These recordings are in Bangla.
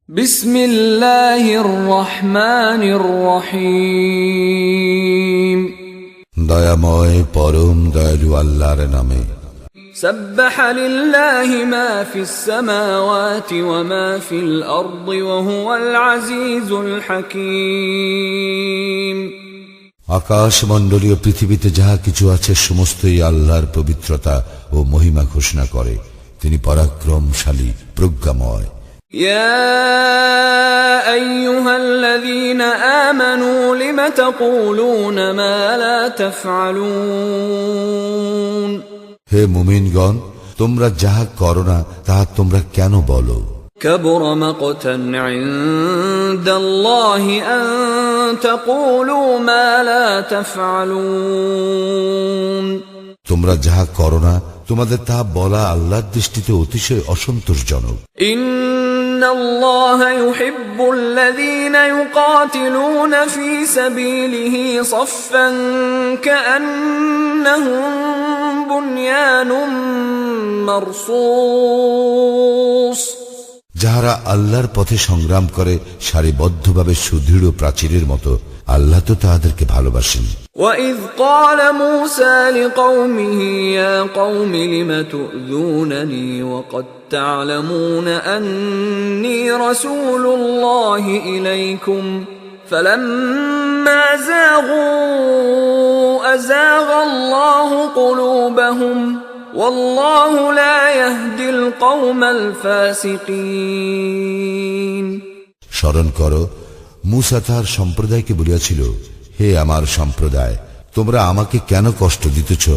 বিসমিল্লাহির রহমানির রহিম। দয়াময় পরম দয়ালু আল্লাহর নামে। সাব্বাহা লিল্লাহি মা ফিস সামাওয়াতি ওয়া মা ফিল আরদি ওয়া হুয়াল আজিজুল হাকীম। আকাশমণ্ডলীয় পৃথিবীতে যাহা কিছু আছে সমস্তই আল্লাহর পবিত্রতা ও মহিমা ঘোষণা করে। তিনি পরাক্রমশালী, প্রজ্ঞাময়। يا أيها الذين آمنوا لم تقولون ما لا تفعلون। হে মুমিনগণ, তোমরা যাহা করো না তাহা তোমরা কেন বলো? كبر مقتا عند الله أن تقولوا ما لا تفعلون। তোমরা যাহা করো না তোমাদের তাহা বলা আল্লাহর দৃষ্টিতে অতিশয় অসন্তোষজনক। إن الله يحب الذين يقاتلون في سبيله صفا كأنهم بنيان مرصوص। যাহারা আল্লাহর পথে সংগ্রাম করে সারিবদ্ধভাবে সুদৃঢ় প্রাচীরের মতো, আল্লাহ তো তাহাদেরকে ভালোবাসেন। وَإِذْ قَالَ مُوسَى لِقَوْمِهِ يَا قَوْمِ لِمَ تُؤْذُونَنِي وَقَدْ تَعْلَمُونَ أَنِّي رَسُولُ اللَّهِ إِلَيْكُمْ فَلَمَّا زَاغُوا أَزَاغَ اللَّهُ قُلُوبَهُمْ وَاللَّهُ لَا يَهْدِي الْقَوْمَ الْفَاسِقِينَ। স্মরণ করো, মূসা তার সম্প্রদায়কে বলিয়াছিল, হে আমার সম্প্রদায়, তোমরা আমাকে কেন কষ্ট দিতেছ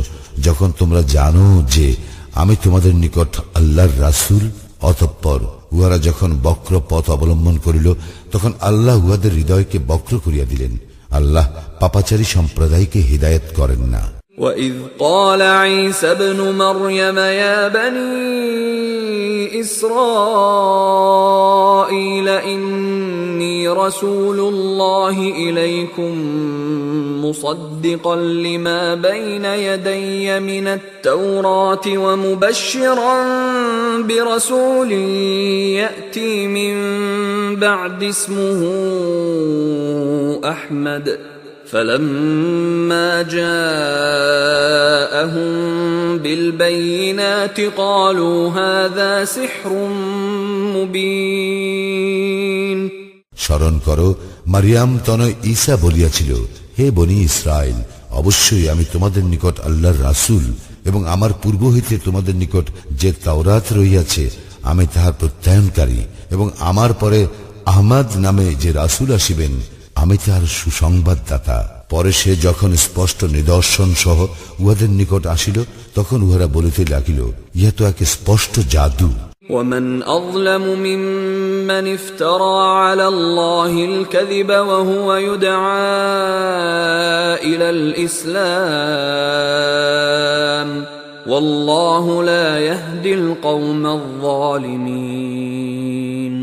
যখন তোমরা জানো যে আমি তোমাদের নিকট আল্লাহর রাসূল? অতঃপর উহারা যখন বক্র পথ অবলম্বন করিল তখন আল্লাহ উহাদের হৃদয়কে বক্র করিয়া দিলেন। আল্লাহ পাপাচারী সম্প্রদায়কে হিদায়াত করেন না। وَإِذْ قَالَ عِيسَى ابْنُ مَرْيَمَ يَا بَنِي إِسْرَائِيلَ إِنِّي رَسُولُ اللَّهِ إِلَيْكُمْ مُصَدِّقًا لِمَا بَيْنَ يَدَيَّ مِنَ التَّوْرَاةِ وَمُبَشِّرًا بِرَسُولٍ يَأْتِي مِن بَعْدِ اسْمُهُ أَحْمَدُ فَلَمَّا جَاءَهُم بِالْبَيِّنَاتِ قَالُوا هَذَا سِحْرٌ مُبِينٌ। স্মরণ করো, মারিয়াম তনয় ঈসা বলিয়াছিল, হে বনি ইসরাইল, অবশ্যই আমি তোমাদের নিকট আল্লাহর রাসূল এবং আমার পূর্ব হইতে তোমাদের নিকট যে তাওরাত রহিয়াছে আমি তাহার প্রত্যয়নকারী, এবং আমার পরে আহমদ নামে যে রাসূল আসিবেন আমি তাহার সুসংবাদদাতা। পরে সে যখন স্পষ্ট নিদর্শন সহ উহাদের নিকট আসিল তখন উহারা বলিতে লাগিল, ইহা তো এক স্পষ্ট জাদু। وَمَنْ أَظْلَمُ مِمَّنِ افْتَرَى عَلَى اللَّهِ الْكَذِبَ وَهُوَ يُدْعَى إِلَى الْإِسْلَامِ وَاللَّهُ لَا يَهْدِي الْقَوْمَ الظَّالِمِينَ।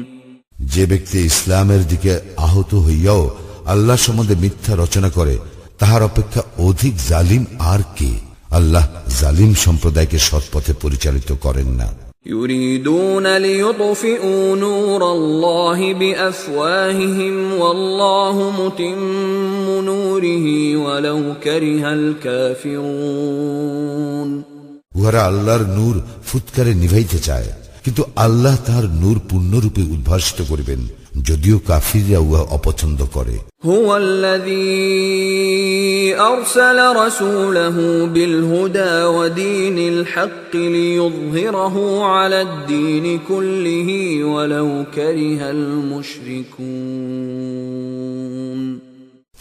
যে ব্যক্তি ইসলামের দিকে আহত হইয়াও আল্লাহ সম্বন্ধে মিথ্যা রচনা করে তাহার অপেক্ষা অধিক জালিম আর কে? আল্লাহ জালিম সম্প্রদায়কে সৎপথে পরিচালিত করেন না। يُرِيدُونَ لِيُطْفِئُوا نُورَ اللَّهِ بِأَفْوَاهِهِمْ وَاللَّهُ مُتِمُّ نُورِهِ وَلَوْ كَرِهَ الْكَافِرُونَ। উহারা আল্লাহর নূর ফুৎকারে নিভাইতে চায়, কিন্তু আল্লাহ তাহার নূর পূর্ণরূপে উদ্ভাসিত করিবেন, যদিও কাফিররা উহা অপছন্দ করে। هُوَ الَّذِي أَرْسَلَ رَسُولَهُ بِالْهُدَى وَدِينِ الْحَقِّ لِيُظْهِرَهُ عَلَى الدِّينِ كُلِّهِ وَلَوْ كَرِهَ الْمُشْرِكُونَ।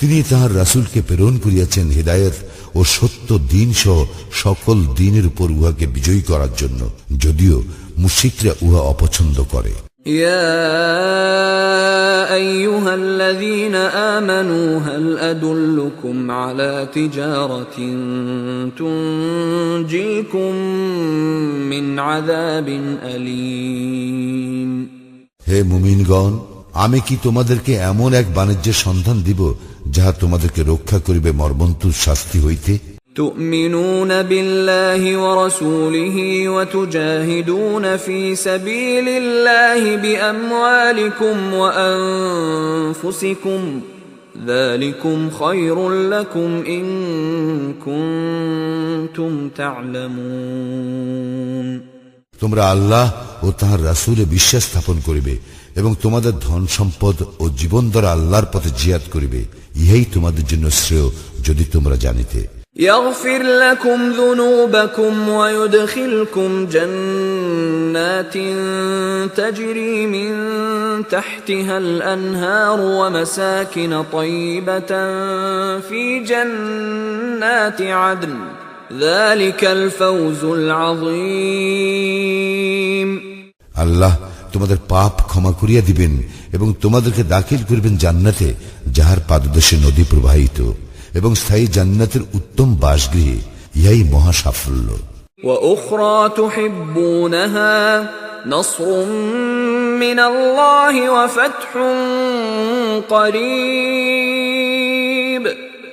তিনি তাহার রাসূলকে প্রেরণ করিয়াছেন হিদায়াত ও সত্য দ্বীন সহ সকল দ্বীনের উপর উহাকে বিজয়ী করার জন্য, যদিও মুশরিকরা উহা অপছন্দ করে। يا أيها الذين آمنوا هل أدلكم على تجارة تنجيكم من عذاب أليم। হে মুমিনগণ, আমি কি তোমাদেরকে এমন এক বাণিজ্যের সন্ধান দিব যাহা তোমাদেরকে রক্ষা করিবে মর্মন্তুদ শাস্তি হইতে? تؤمنون بالله ورسوله وتجاهدون في سبيل الله بأموالكم وأنفسكم ذلكم خير لكم إن كنتم تعلمون তোমরা আল্লাহ ও তাঁর রাসূলে বিশ্বাস স্থাপন করিবে এবং তোমাদের ধন সম্পদ ও জীবন দ্বারা আল্লাহর পথে জিহাদ করিবে, ইহাই তোমাদের জন্য শ্রেয় যদি তোমরা জানিতে। يغفر لكم ذنوبكم ويدخلكم جنات تجري من تحتها الأنهار ومساكن طيبة في جنات عدن ذلك الفوز العظيم আল্লাহ তোমাদের পাপ ক্ষমা করিয়া দিবেন এবং তোমাদেরকে দাখিল করিবেন জান্নাতে যাহার পাদদেশে নদী প্রবাহিত এবং স্থায়ী জান্নাতের উত্তম বাসগৃহে, ইহাই মহা সাফল্য। وأخرى تحبونها نصر من الله وفتح قريب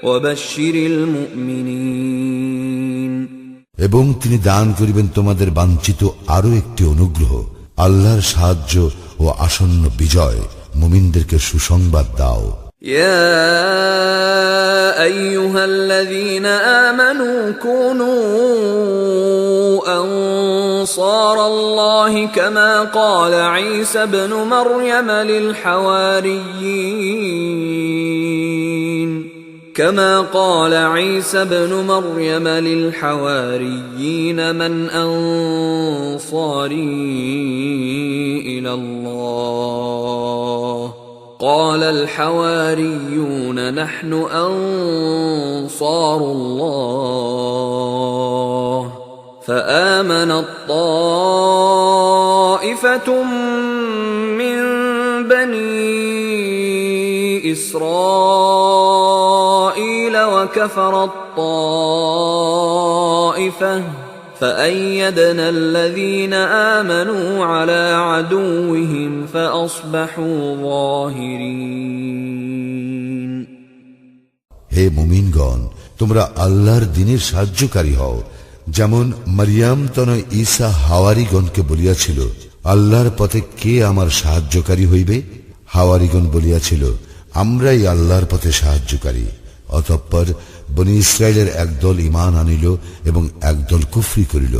وبشر المؤمنين এবং তিনি দান করিবেন তোমাদের বাঞ্ছিত আরো একটি অনুগ্রহ, আল্লাহর সাহায্য ও আসন্ন বিজয়। মুমিনদেরকে সুসংবাদ দাও। يا أيها الذين آمنوا كونوا أنصار الله كما قال عيسى ابن مريم للحواريين من أنصاري إلى الله قال الحواريون نحن أنصار الله فآمنت طائفة من بني إسرائيل وكفرت طائفة فأيدنا الذين آمنوا على عدوهم فأصبحوا ظاهرين হে মুমিনগণ, তোমরা আল্লাহর দ্বীনের সাহায্যকারী হও, যেমন মারিয়াম তনয় ঈসা হাওয়ারীগণকে বলিয়াছিল, আল্লাহর পথে কে আমার সাহায্যকারী হইবে? হাওয়ারীগণ বলিয়াছিল, আমরাই আল্লাহর পথে সাহায্যকারী। অতঃপর বনী ইসরাইলের একদল ঈমান আনিল এবং একদল কুফরি করিল।